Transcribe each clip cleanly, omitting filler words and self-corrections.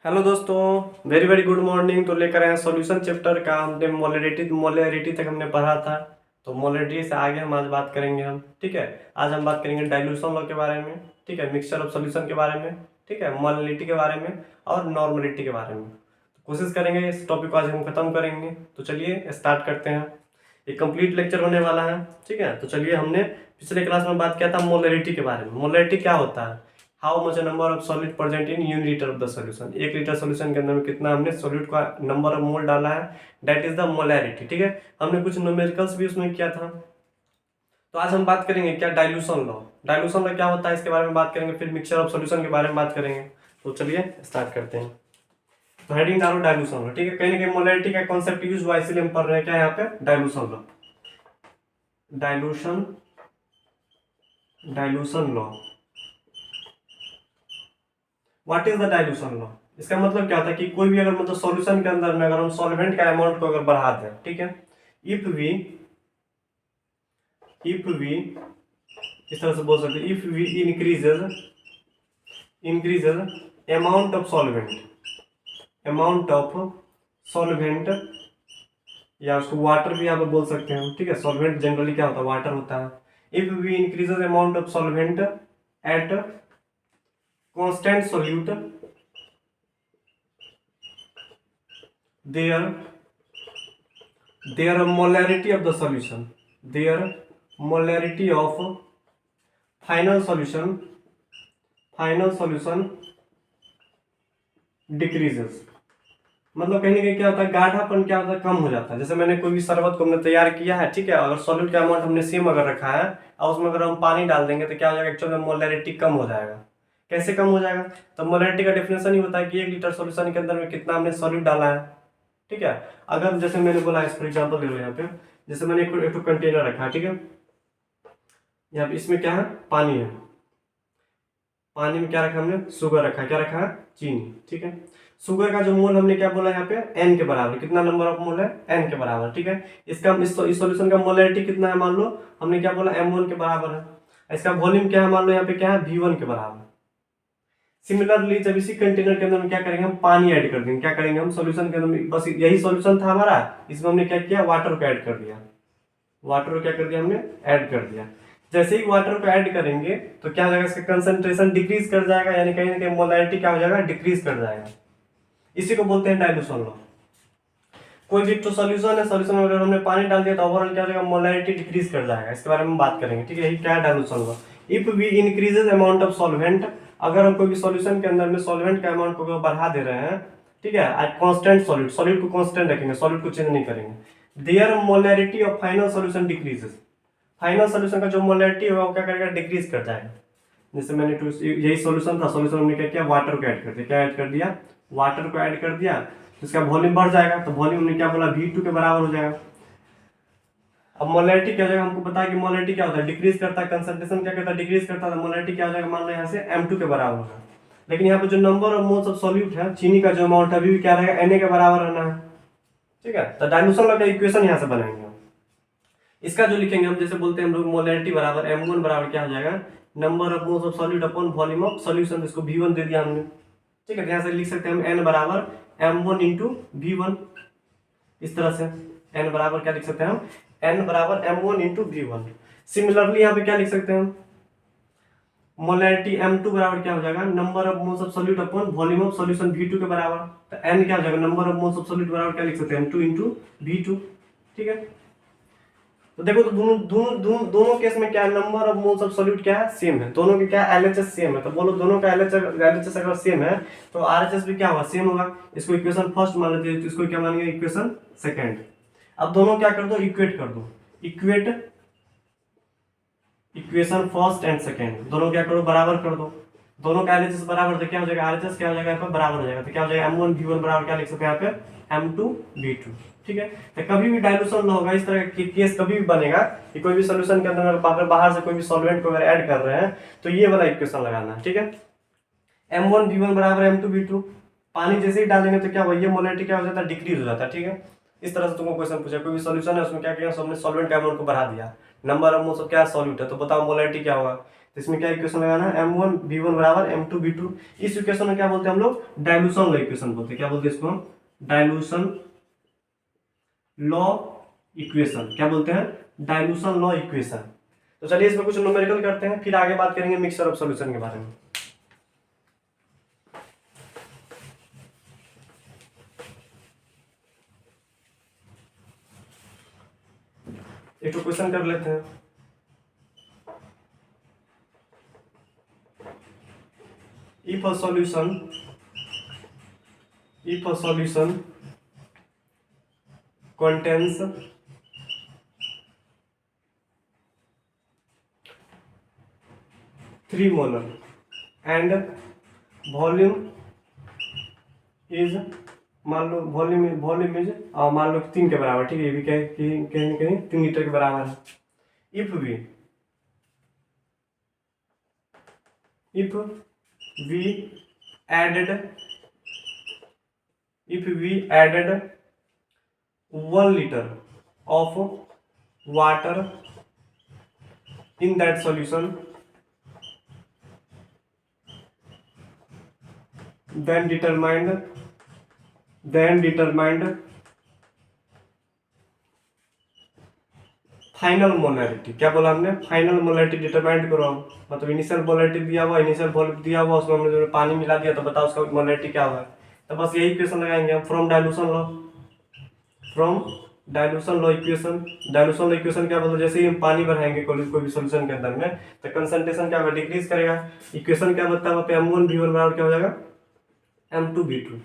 Hello दोस्तों, very very good morning. तो लेकर आए सॉल्यूशन चैप्टर का। हमने मोलैरिटी तक हमने पढ़ा था। तो मोलैरिटी से आगे हम आज बात करेंगे हम, ठीक है। आज हम बात करेंगे डाइल्यूशन लॉ के बारे में, ठीक है, मिक्सचर ऑफ सॉल्यूशन के बारे में, ठीक है, मोलैरिटी के बारे में और नॉर्मलिटी के बारे में। तो कोशिश करेंगे इस टॉपिक को आज हम खत्म करेंगे। तो चलिए स्टार्ट करते हैं। ये कंप्लीट लेक्चर होने वाला है, ठीक है। तो चलिए, हमने पिछले क्लास में बात किया था मोलैरिटी के बारे में। मोलैरिटी क्या होता है? How much number of solid present in unit litre of the solution. 1 litre solution के अंदर में कितना हमने सॉलिड का नंबर ऑफ मोल डाला है, दैट इज द मोलैरिटी, ठीक है। हमने कुछ न्यूमेरिकल्स भी उसमें किया था। तो आज हम बात करेंगे क्या, डाइल्यूशन लॉ। डाइल्यूशन लॉ क्या होता है इसके बारे में बात करेंगे, फिर मिक्सचर ऑफ सॉल्यूशन के बारे में बात करेंगे। तो चलिए स्टार्ट करते हैं। तो हेडिंग डालो डाइल्यूशन लॉ, ठीक है। कहीं ना कहीं मोलैरिटी का कॉन्सेप्ट यूज हुआ, इसीलिए हम पढ़ रहे हैं क्या यहाँ पे, dilution law. Dilution dilution law, what is the dilution law. इसका मतलब क्या होता है कि कोई भी अगर मतलब सॉल्यूशन के अंदर में अगर हम सॉल्वेंट का अमाउंट को अगर बढ़ा दें, ठीक है, इफ वी इस तरह से बोल सकते हैं, if we increases amount of solvent, या उसको वाटर भी आप बोल सकते हैं, ठीक है। सॉल्वेंट जनरली क्या होता है, वाटर होता है। If we increases amount of solvent at constant solute, their molarity of the solution, their molarity of final solution decreases। मतलब कहीं ना कहीं क्या होता है, गाढ़ापन क्या होता है, कम हो जाता है। जैसे मैंने कोई भी शरबत को हमने तैयार किया है, ठीक है, अगर सॉल्यूट का अमाउंट हमने सेम अगर रखा है और उसमें अगर हम पानी डाल देंगे तो क्या हो जाएगा, एक्चुअल में मोलैरिटी कम हो जाएगा। कैसे कम हो जाएगा? तो मोलैरिटी का डेफिनेशन ही होता है कि 1 लीटर सॉल्यूशन के अंदर में कितना हमने सॉल्यूट डाला है, ठीक है। अगर जैसे मैंने बोला, इस फॉर एग्जांपल ले लो यहाँ पे, जैसे मैंने एक कंटेनर रखा है, ठीक है। यहाँ पे इसमें क्या है, पानी है। पानी में क्या रखा हमने, शुगर रखा है। क्या रखा है, चीनी, ठीक है। शुगर का जो मोल हमने क्या बोला यहाँ पे, n के बराबर। कितना नंबर ऑफ मोल है, n के बराबर, ठीक है। इसका इस सॉल्यूशन का मोलैरिटी कितना है, मान लो हमने क्या बोला, m1 के बराबर है। इसका वॉल्यूम क्या है, मान लो यहाँ पे क्या है, v1 के बराबर। सिमिलरली जब इसी कंटेनर के अंदर में क्या करेंगे, हम पानी ऐड कर देंगे। क्या करेंगे हम, सॉल्यूशन के अंदर में बस यही सॉल्यूशन था हमारा, इसमें हमने क्या किया, वाटर को ऐड कर दिया। वाटर को क्या कर दिया हमने, ऐड कर दिया। जैसे ही वाटर को ऐड करेंगे तो क्या हो जाएगा, इसका कंसंट्रेशन डिक्रीज कर जाएगा, यानी कहीं ना कहीं मोलैरिटी क्या हो जाएगा, डिक्रीज कर जाएगा। इसी को बोलते हैं डाइल्यूशन लॉ। कोई भी तो सॉल्यूशन है, सॉल्यूशन में अगर हमने पानी डाल दिया तो ओवरऑल क्या हो जाएगा, मोलैरिटी डिक्रीज कर जाएगा। इसके बारे में बात करेंगे, ठीक है। यही क्या है, dilution law. If we increases amount of solvent, अगर हम कोई भी सॉल्यूशन के अंदर में सॉल्वेंट का अमाउंट को बढ़ा दे रहे हैं, ठीक है, कांस्टेंट सॉल्यूट को कांस्टेंट रखेंगे, सॉल्यूट को चेंज नहीं करेंगे। Their molarity of final solution decreases, final solution का जो मोलैरिटी होगा वो क्या करेगा, डिक्रीज कर जाएगा। जैसे मैंने यही सॉल्यूशन था, सॉल्यूशन हमने क्या किया, वाटर को ऐड कर दिया। क्या ऐड कर दिया, वाटर को ऐड कर दिया, तो इसका वॉल्यूम बढ़ जाएगा। तो वॉल्यूम हमने क्या बोला, V2 के बराबर हो जाएगा। अब मोलैरिटी क्या हो जाएगा, हमको पता है कि मोलैरिटी क्या होता है, डिक्रीज करता है। कंसंट्रेशन क्या करता है, डिक्रीज करता है। तो मोलैरिटी क्या हो जाएगा, मान लो यहाँ से M2 के बराबर होगा। लेकिन यहाँ पे जो number of moles of solute है, चीनी का जो अमाउंट है, अभी भी क्या रहेगा, Na के बराबर रहना है, ठीक है। तो डाइल्यूशन लॉ का इक्वेशन यहाँ से बनाएंगे हम। इसका जो लिखेंगे हम, जैसे बोलते हैं हम लोग, मोलैरिटी बराबर M1 बराबर क्या हो जाएगा, number of moles of solute upon volume of solution. इसको V1 दे दिया हमने, ठीक है। यहाँ से लिख सकते हैं हम N बराबर M1 इंटू V1। इस तरह से N बराबर क्या लिख सकते हैं हम, N बराबर M1 इंटू V1। सिमिलरली यहाँ पे क्या लिख सकते हैं हम, मोलैरिटी M2 बराबर क्या हो जाएगा, number of moles of solute upon volume of solution V2 के बराबर। तो N क्या हो जाएगा, number of moles of solute बराबर क्या लिख सकते हैं, M2 इंटू V2, ठीक है। तो देखो, तो दोनों केस में क्या है, number of moles of solute क्या है, सेम है। दोनों के क्या LHS सेम है। तो बोलो, दोनों का LHS अगर सेम है तो RHS भी क्या होगा, सेम होगा। इसको इक्वेशन फर्स्ट मान लेते हैं, तो इसको क्या मानेंगे, इक्वेशन सेकंड। अब दोनों क्या कर दो, इक्वेट कर दो। इक्वेशन फर्स्ट एंड सेकंड दोनों क्या करो, बराबर कर दो। दोनों का LHS बराबर, तो क्या हो जाएगा, RHS क्या हो जाएगा, यहाँ पर बराबर हो जाएगा। तो क्या हो जाएगा, M1 V1 बराबर क्या लिख सकते हैं यहाँ पे, M2 V2, ठीक है। तो कभी भी डाइल्यूशन लॉ होगा, इस तरह का केस कभी भी बनेगा कि कोई भी सॉल्यूशन के अंदर अगर बाहर से कोई भी सॉल्वेंट को अगर ऐड कर रहे हैं तो ये वाला इक्वेशन लगाना है, ठीक है। M1 V1 बराबर M2 V2। पानी जैसे ही डालेंगे तो क्या हुआ, ये मोलैरिटी क्या हो जाता है, डिक्रीज हो जाता है, ठीक है। इस तरह से तुमको क्वेश्चन पूछा, कोई भी सॉल्यूशन है, उसमें क्या किया, हमने सॉल्वेंट का अमाउंट को बढ़ा दिया। नंबर ऑफ मोल्स ऑफ क्या सॉल्यूट है, तो बताओ मोलैरिटी क्या होगा। तो इसमें क्या इक्वेशन लगाना है, m1v1 बराबर m2v2। इस इक्वेशन में क्या बोलते हैं हम लोग, डाइल्यूशन लॉ इक्वेशन बोलते हैं। क्या बोलते हैं इसको हम, डाइल्यूशन लॉ इक्वेशन। क्या बोलते हैं, डाइल्यूशन लॉ इक्वेशन। तो चलिए इसमें कुछ न्यूमेरिकल करते हैं, फिर आगे बात करेंगे मिक्सचर ऑफ सॉल्यूशन के बारे में। एक तो क्वेश्चन कर लेते हैं। if a solution contains 3 molar and volume is, मान लो वॉल्यूम इज मान लो 3 के बराबर, ठीक है, ये भी कहीं कहीं 3 लीटर के बराबर है। If we added 1 liter of water in that solution, then determined final molarity. क्या बोला हमने, फाइनल मोलैरिटी डिटरमाइंड करो। मतलब इनिशियल मोलैरिटी दिया हुआ, इनिशियल वॉल्यूम दिया हुआ, उसमें हमने जो पानी मिला दिया, तो बताओ उसका मोलैरिटी क्या हुआ। तो बस यही इक्वेशन लगाएंगे हम, from dilution law equation. Dilution law equation क्या बोलते, जैसे ही हम पानी बढ़ाएंगे कोई भी सॉल्यूशन के अंदर में, तो कंसंट्रेशन क्या होगा, डिक्रीज करेगा। इक्वेशन क्या बताया वहाँ पे, m1v1 बराबर क्या हो जाएगा, m2v2।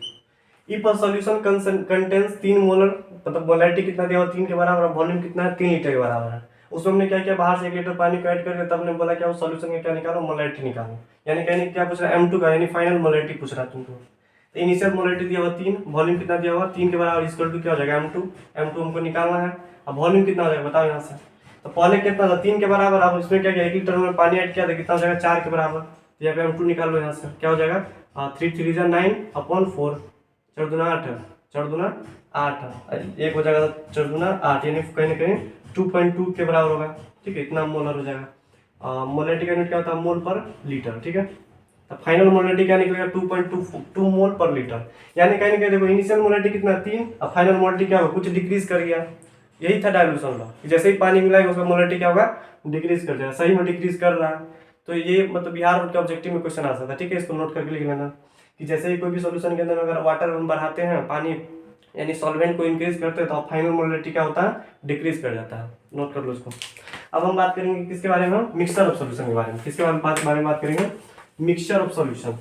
If a solution contains 3 molar, मतलब मोलैरिटी कितना दिया हुआ 3 के बराबर, वॉल्यूम कितना है 3 लीटर के बराबर है। उसमें हमने क्या किया, बाहर से 1 लीटर पानी को ऐड करके तब हमने बोला क्या, उस सॉल्यूशन का क्या निकालो, मोलैरिटी निकालो। यानी कहने क्या पूछ रहा है, m2 का, यानी फाइनल मोलैरिटी पूछ रहा है तुमको। तो इनिशियल मोलैरिटी दिया हुआ 3, वॉल्यूम कितना दिया हुआ 3 के बराबर, इक्वल टू क्या हो जाएगा, m2 हमको निकालना है। अब वॉल्यूम कितना हो जाएगा बताओ यहाँ से। तो पहले कितना था 3 के बराबर, अब इसमें क्या किया 1 लीटर में पानी ऐड किया था, कितना हो जाएगा 4 के बराबर। तो यहाँ पे m2 निकाल लो, यहाँ से क्या हो जाएगा 3 3 9/4, 4 दूना 8, 4 दूना 8, एक हो जाएगा 4 दूना 8, यानी कहीं ना कहीं 2.2 के बराबर होगा। ठीक है, इतना मोलर हो जाएगा। मोलैरिटी का यूनिट क्या होता है, मोल पर लीटर। ठीक है, तो फाइनल मोलैरिटी क्या निकलेगा 2.22 मोल पर लीटर। यानी कहीं ना कहीं देखो इनिशियल मोलैरिटी कितना 3, और फाइनल मोलैरिटी क्या होगा, कुछ डिक्रीज कर गया। यही था डाइल्यूशन लॉ, जैसे ही पानी मिलाएगा उसका मोलैरिटी क्या होगा, डिक्रीज कर जाएगा। सही में डिक्रीज कर रहा है। तो ये मतलब बिहार बोर्ड के ऑब्जेक्टिव में क्वेश्चन आ सकता है। ठीक है, इसको नोट करके लिख लेना कि जैसे ही कोई भी सॉल्यूशन के अंदर अगर वाटर हम बढ़ाते हैं, पानी यानी सॉल्वेंट को इंक्रीज करते हैं, तो फाइनल मोलैरिटी क्या होता है, डिक्रीज कर जाता है। नोट कर लो इसको। अब हम बात करेंगे किसके बारे में, मिक्सचर ऑफ सॉल्यूशन के बारे में। किसके बारे में बात करेंगे, mixture of solution.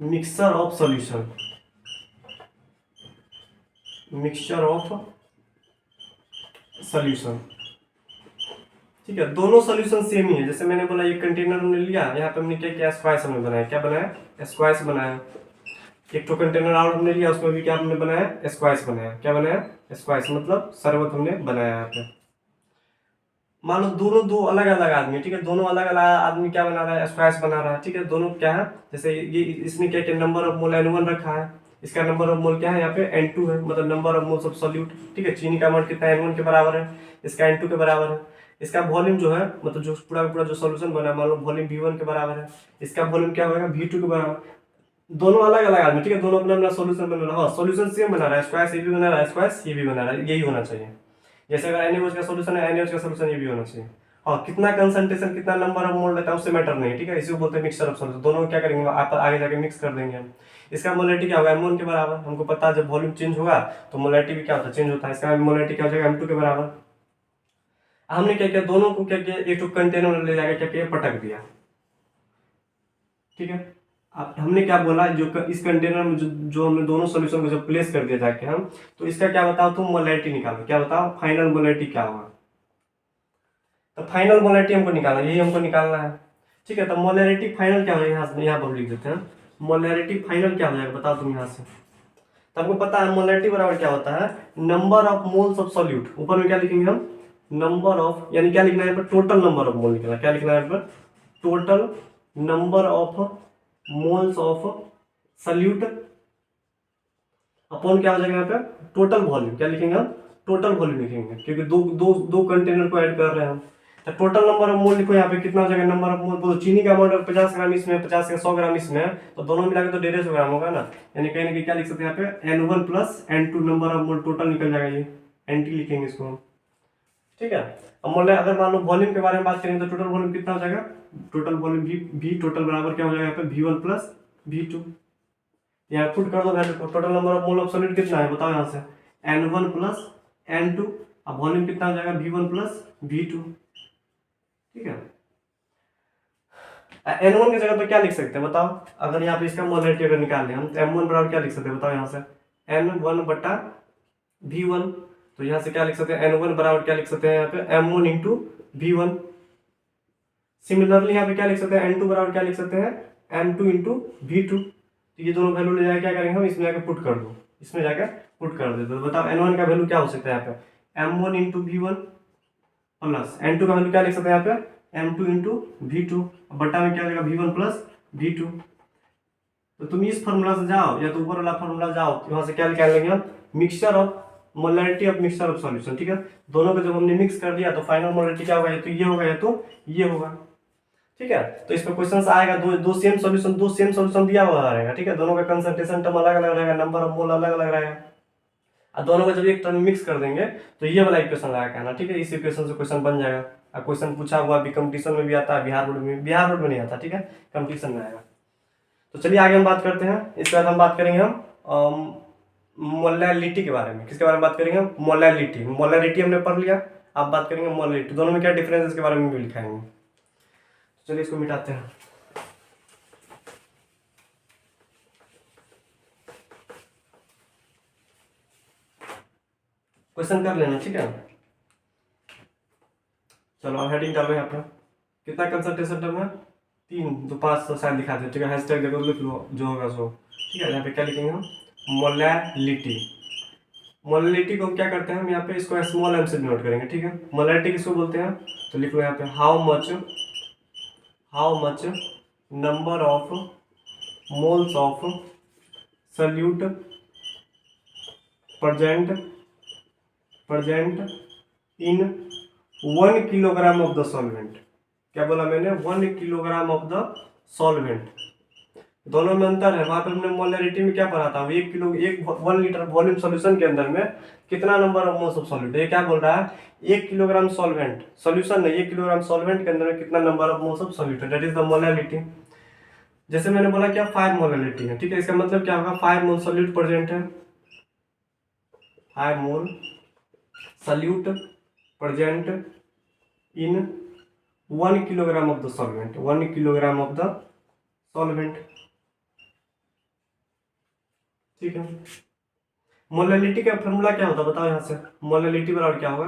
Mixture of solution, mixture of solution. ठीक है, दोनों सॉल्यूशन सेम ही है। जैसे मैंने बोला ये कंटेनर हमने लिया, यहाँ पे हमने क्या किया, स्क्वायर्स हमने बनाया। क्या बनाया, स्क्वायर्स बनाया। एक तो कंटेनर और हमने लिया, उसमें भी क्या हमने बनाया, स्क्वायर्स बनाया। क्या बनाया, स्क्वायर्स, मतलब शरबत हमने बनाया। यहाँ पे मान लो दोनों दो अलग अलग आदमी, ठीक है, दोनों अलग अलग आदमी क्या बना रहा है, स्क्वायर्स बना रहा है। ठीक है, दोनों क्या है, जैसे ये इसने क्या किया, नंबर ऑफ मोल n1 रखा है, इसका नंबर ऑफ मोल क्या है यहाँ पे n2 है, मतलब number of moles of solute. ठीक है, चीनी का अमाउंट कितना n1 के बराबर है, इसका n2 के बराबर है। इसका वॉल्यूम जो है, मतलब जो पूरा का पूरा जो सॉल्यूशन बना है, मान लो वॉल्यूम v1 के बराबर है, इसका वॉल्यूम क्या होगा v2 के बराबर। दोनों अलग अलग आदमी, ठीक है, दोनों अपना अपना सॉल्यूशन बना रहा है। सॉल्यूशन सेम बना रहा है, स्क्वायर्स ये भी बना रहा है, स्क्वायर्स ये भी बना रहा है, यही होना चाहिए। जैसे अगर NaOH का सॉल्यूशन है, NaOH का सॉल्यूशन ये भी होना चाहिए। हाँ, कितना कंसंट्रेशन, कितना नंबर ऑफ मोल रहता है उससे मैटर नहीं। ठीक है, इसी को बोलते हैं मिक्सचर ऑफ सॉल्यूशन। दोनों क्या करेंगे, आप आगे जाके मिक्स कर देंगे हम। इसका मोलैरिटी क्या होगा, m1 के बराबर। हमको पता है जब वॉल्यूम चेंज होगा तो मोलैरिटी भी क्या होता है, चेंज होता है। इसका मोलैरिटी क्या हो जाएगा, m2 के बराबर। हमने क्या किया, दोनों को क्या किया, एक तो कंटेनर में ले जाकर क्या किया, पटक दिया। ठीक है, अब हमने क्या बोला, जो इस कंटेनर में जो हमने दोनों सॉल्यूशन को जब प्लेस कर दिया जाके हम, तो इसका क्या बताओ तुम, मोलैरिटी निकालो। क्या बताओ, फाइनल मोलैरिटी क्या होगा। तो फाइनल मोलैरिटी हमको निकालना, यही हमको निकालना है। ठीक है, तो मोलैरिटी फाइनल क्या होगा, यहाँ पर लिख देते हैं। मोलैरिटी फाइनल क्या हो जाएगा बताओ तुम यहाँ से। तो हमको पता है मोलैरिटी बराबर क्या होता है, number of moles of solute. ऊपर में क्या लिखेंगे हम, नंबर ऑफ, यानी क्या लिखना है यहाँ पर, टोटल नंबर ऑफ मोल निकलना। क्या लिखना है यहाँ पर, total number of moles of solute upon क्या हो जाएगा यहाँ पे, टोटल वॉल्यूम। क्या लिखेंगे हम, टोटल वॉल्यूम लिखेंगे, क्योंकि दो दो दो कंटेनर को ऐड कर रहे हैं हम। तो टोटल नंबर ऑफ मोल लिखो यहाँ पे, कितना हो जाएगा नंबर ऑफ मोल। तो चीनी का अमाउंट 50 ग्राम इसमें, 50 का 100 ग्राम इसमें, तो दोनों मिला के तो 150 ग्राम होगा ना। यानी कहीं ना कहीं क्या लिख सकते हैं यहाँ पे, N1 plus N2 number of mole total निकल जाएगा, ये NT लिखेंगे इसको हम, ठीक है। अब मोल अगर मान लो वॉल्यूम के बारे में बात करें तो टोटल वॉल्यूम कितना हो जाएगा, टोटल वॉल्यूम भी टोटल बराबर क्या हो जाएगा यहाँ पे V1 प्लस V2। यहाँ पुट कर दो वैल्यू को, total number of mole of solid कितना है बताओ यहाँ से, N1 प्लस N2। अब वॉल्यूम कितना हो जाएगा V1 प्लस V2, ठीक है। N1 की जगह पे क्या लिख सकते हैं बताओ, अगर यहाँ पे इसका मोलरिटी अगर निकाल लें हम, तो M1 बराबर क्या लिख सकते हैं बताओ यहाँ से, N1 बटा V1। तो यहाँ से क्या लिख सकते हैं, N1 बराबर क्या लिख सकते हैं यहाँ पे, M1 इंटू V1। सिमिलरली यहाँ पे क्या लिख सकते हैं, N2 बराबर क्या लिख सकते हैं, M2 इंटू V2। तो ये दोनों वैल्यू ले जाकर क्या करेंगे हम, इसमें जाकर पुट कर दो, इसमें जाकर पुट कर दे। तो बताओ N1 का वैल्यू क्या हो सकता है यहाँ पे, M1 into V1 plus N2 का वैल्यू क्या लिख सकते हैं यहाँ पे, M2 इंटू V2, बट्टा में क्या हो जाएगा V1 प्लस V2। तो तुम इस फॉर्मूला से जाओ या तो ऊपर वाला फॉर्मूला जाओ, वहां से क्या निकाल लेंगे हम, mixture of molarity of mixture of solution, ठीक है। दोनों को जब हमने मिक्स कर दिया तो फाइनल मोलरिटी क्या होगा, या तो ये होगा या तो ये होगा, ठीक है। तो इसमें क्वेश्चन आएगा, दो सेम सॉल्यूशन दिया हुआ रहेगा, ठीक है। दोनों का कंसंट्रेशन टर्म अलग अलग रहेगा, नंबर ऑफ मोल अलग अलग रहेगा, और दोनों को जब एक टर्म मिक्स कर देंगे तो ये वाला इक्वेशन लगा के आना, ठीक है। इस इक्वेशन से क्वेश्चन बन जाएगा। और क्वेश्चन पूछा हुआ भी कंपटीशन में भी आता है, बिहार बोर्ड में नहीं आता, ठीक है, कंपटीशन में आएगा। तो चलिए आगे हम बात करते हैं। इसके बाद हम बात करेंगे हम मोलैलिटी के बारे में। किसके बारे में बात करेंगे हम, मोलैलिटी हमने पढ़ लिया। अब बात करेंगे मोलैलिटी, दोनों में क्या डिफरेंस है इसके बारे में भी लिखाएंगे। तो चलिए इसको मिटाते हैं। क्वेश्चन कर लेना, ठीक है। चलो अब हेडिंग डालो यहाँ पर, कितना कंसंट्रेशन टर्म है, 3 तो 5 तो शायद दिखा दे, ठीक है। हैशटैग देखो, लिख लो जो होगा सो, ठीक है। यहाँ पे क्या लिखेंगे हम, मोलैलिटी। मोलैलिटी को क्या करते हैं हम यहाँ पे, इसको स्मॉल एम से नोट करेंगे, ठीक है। मोलैलिटी किसको बोलते हैं, तो लिख लो यहाँ पे, how much number of moles of solute present in 1 kilogram of the solvent. क्या बोला मैंने, 1 किलोग्राम ऑफ द सॉल्वेंट। दोनों में अंतर है। वहां पे हमने मोलरिटी में क्या पढ़ा था, 1 लीटर वॉल्यूम सॉल्यूशन के अंदर में कितना number of moles of solute. ये क्या बोल रहा है, 1 किलोग्राम सॉल्वेंट, सॉल्यूशन नहीं, 1 किलोग्राम सॉल्वेंट के अंदर में कितना number of moles of solute है, दैट इज द मोलरिटी। जैसे मैंने बोला क्या 5 मोलरिटी है, ठीक है। इसका मतलब क्या होगा, 5 मोल सॉल्यूट प्रेजेंट है, 5 मोल solute present in 1 kilogram of the solvent, 1 kilogram of the solvent, ठीक है। मोलैलिटी का फॉर्मूला क्या होता है बताओ यहाँ से, मोलैलिटी बराबर क्या होगा,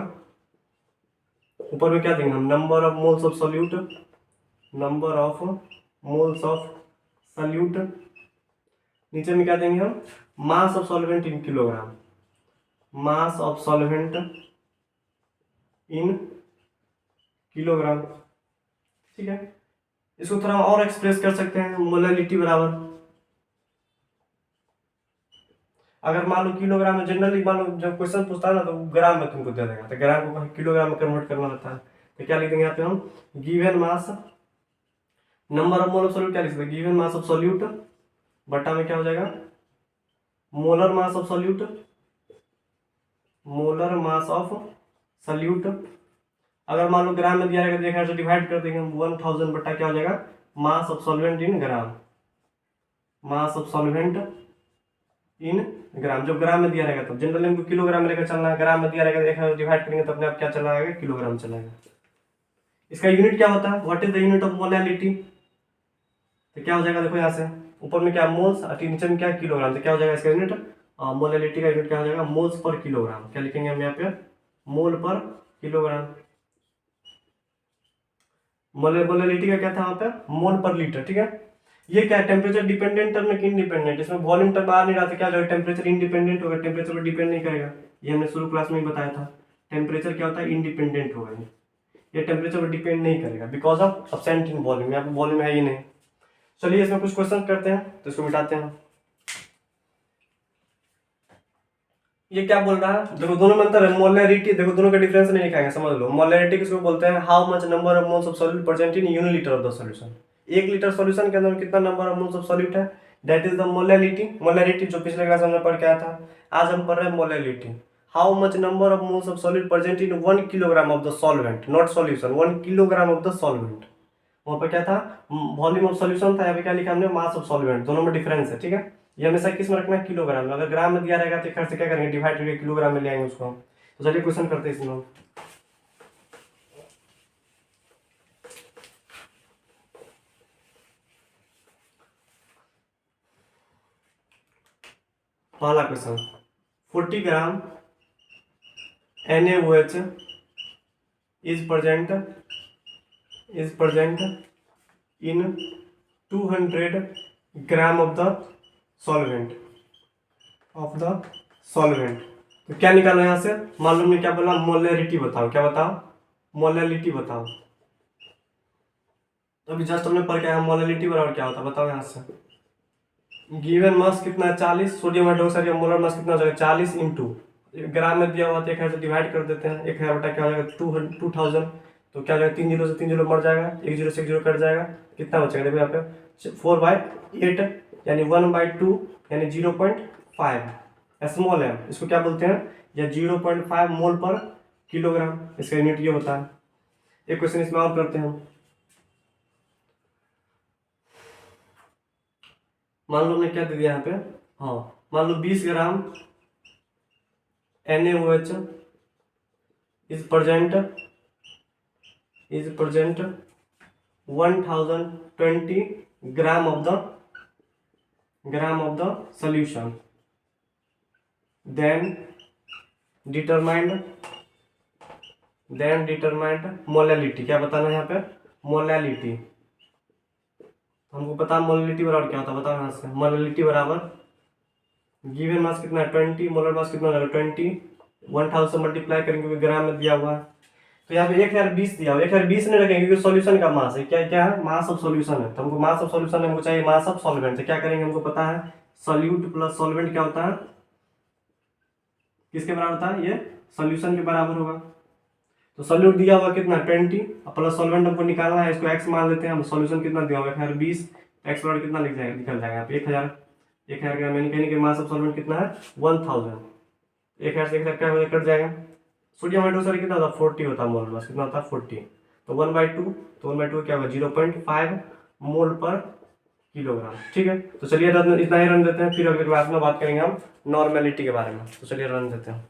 ऊपर में क्या देंगे हम, number of moles of solute, number of moles of solute, नीचे में क्या देंगे हम, मास of solvent in kilogram, mass of solvent in kilogram, ठीक है। इसको थोड़ा और एक्सप्रेस कर सकते हैं, मोलैलिटी बराबर, अगर मान लो किलोग्राम में, जनरली मान लो जब क्वेश्चन पूछता है ना तो ग्राम में तुमको दे देगा, तो ग्राम को किलोग्राम में कन्वर्ट करना रहता है। तो क्या लिख देंगे यहाँ पे हम, given mass number of mole of solute, क्या लिख सकते हैं, गिवन मास ऑफ सॉल्यूट बटा में क्या हो जाएगा, molar mass of solute, molar mass of solute. अगर मान लो ग्राम में दिया रहेगा, देखा तो डिवाइड कर देंगे हम, 1000 बटा क्या हो जाएगा, mass of solvent in gram, mass of solvent in gram. जब ग्राम में दिया रहेगा तो जनरली हमको किलोग्राम में लेकर चलना है, ग्राम में दिया रहेगा, देखा डिवाइड करेंगे तो अपने आप क्या चला आएगा, किलोग्राम चलाएगा। इसका यूनिट क्या होता है, what is the unit of molality, तो क्या हो जाएगा, देखो यहाँ से ऊपर में क्या मोल्स, नीचे में क्या किलोग्राम, तो क्या हो जाएगा इसका यूनिट, मोलैलिटी का यूनिट क्या हो जाएगा, मोल्स पर किलोग्राम। क्या लिखेंगे हम यहाँ पे, मोल पर किलोग्राम। मोलैलिटी का क्या था वहाँ पे, मोल पर लीटर, ठीक है। ये क्या है, टेम्परेचर डिपेंडेंट टर्म में इंडिपेंडेंट, इसमें वॉल्यूम टर्म आ नहीं रहा था, क्या जो टेम्परेचर इंडिपेंडेंट होगा, टेम्परेचर पर डिपेंड नहीं करेगा। ये हमने शुरू क्लास में ही बताया था, टेम्परेचर क्या होता है, इंडिपेंडेंट होगा, ये टेम्परेचर पर डिपेंड नहीं करेगा, because of absent in volume, यहाँ पे वॉल्यूम है ही नहीं। चलिए इसमें कुछ क्वेश्चन करते हैं, तो इसको मिटाते हैं। ये क्या बोल रहा है, देखो दोनों में अंतर है। मोलैरिटी, देखो दोनों का डिफरेंस नहीं लिखाएंगे, समझ लो। मोलैरिटी किसको बोलते हैं, how much number of moles of solute present in unit litre of the solution. 1 litre solution के अंदर कितना number of moles of solute है, that is the molarity. Molarity जो पिछले क्लास में हमने पढ़ के आया था, आज हम पढ़ रहे हैं molarity. How much number of moles of solute present in 1 kilogram of the solvent, not solution, 1 kilogram of the solvent. वहां पर क्या था, वॉल्यूम ऑफ सॉल्यूशन था, यहाँ पे क्या लिखा हमने, मास ऑफ सॉल्वेंट। दोनों में डिफरेंस है, ठीक है। ये हमेशा किस में रखना है, किलोग्राम में। अगर ग्राम में दिया रहेगा तो खर्च क्या करेंगे, डिवाइड करके किलोग्राम में ले आएंगे उसको हम। तो चलिए क्वेश्चन करते हैं इसमें। पहला question, 40 gram NaOH is present in 200 gram of the solvent तो क्या निकालो यहाँ से, मालूम नहीं क्या बोला, मोलैरिटी बताओ। क्या बताओ, मोलैरिटी बताओ। तो अभी जस्ट हमने पढ़ के आया, मोलैरिटी बराबर क्या होता है बताओ यहाँ से। गिवन मास कितना है, 40। सोडियम हाइड्रोक्साइड मोलर मास कितना हो जाएगा, 40 इंटू ग्राम में दिया हुआ तो 1000 से डिवाइड कर देते हैं। 1000 बटा क्या हो जाएगा, 2000। तो क्या हो जाएगा, 3 जीरो से 3 जीरो मर जाएगा, 1 जीरो से 1 जीरो कट जाएगा, कितना बचेगा देखो यहाँ पे 4/8 यानी 1/2 यानी 0.5 स्मॉल है, इसको क्या बोलते हैं, या 0.5 मोल पर किलोग्राम, इसका यूनिट ये होता है। एक क्वेश्चन इसमें और करते हैं हम। मान लो हमने क्या दे दिया यहाँ पे, हाँ मान लो 20 ग्राम NaOH is present 1020 gram of the solution, then determined molality. क्या बताना है यहाँ पे, मोलैलिटी। हमको पता मोलैलिटी बराबर क्या होता है, बताओ यहाँ से। मोलैलिटी बराबर गिवन मास कितना है 20, मोलर मास कितना है 20, 1000 से मल्टीप्लाई करेंगे क्योंकि ग्राम में दिया हुआ है। तो यहाँ पे 1020 दिया हुआ, 1020 नहीं रखेंगे क्योंकि सॉल्यूशन का मास है, क्या है, मास ऑफ सॉल्यूशन है। तो हमको मास ऑफ सॉल्यूशन हमको चाहिए मास ऑफ सॉल्वेंट। तो क्या करेंगे, हमको पता है सॉल्यूट प्लस सॉल्वेंट क्या होता है, किसके बराबर होता है, ये सॉल्यूशन के बराबर होगा। तो सॉल्यूट दिया हुआ कितना 20 प्लस सॉल्वेंट हमको निकालना है, इसको x मान लेते हैं हम। सॉल्यूशन कितना दिया हुआ 1020, x बराबर कितना लिख जाएगा, निकल जाएगा 1000 ग्राम, यानी कहने कि मास ऑफ सॉल्वेंट कितना है 1000। 1000 से 1000 क्या कट जाएगा। सोडियम हाइड्रोक्साइड कितना होता है 40 होता है मोल मास, कितना होता है 40। तो 1/2, तो 1/2 क्या होगा 0.5 मोल पर किलोग्राम, ठीक है। तो चलिए इतना ही रन देते हैं, फिर अगले क्लास में बात करेंगे हम नॉर्मेलिटी के बारे में। तो चलिए रन देते हैं।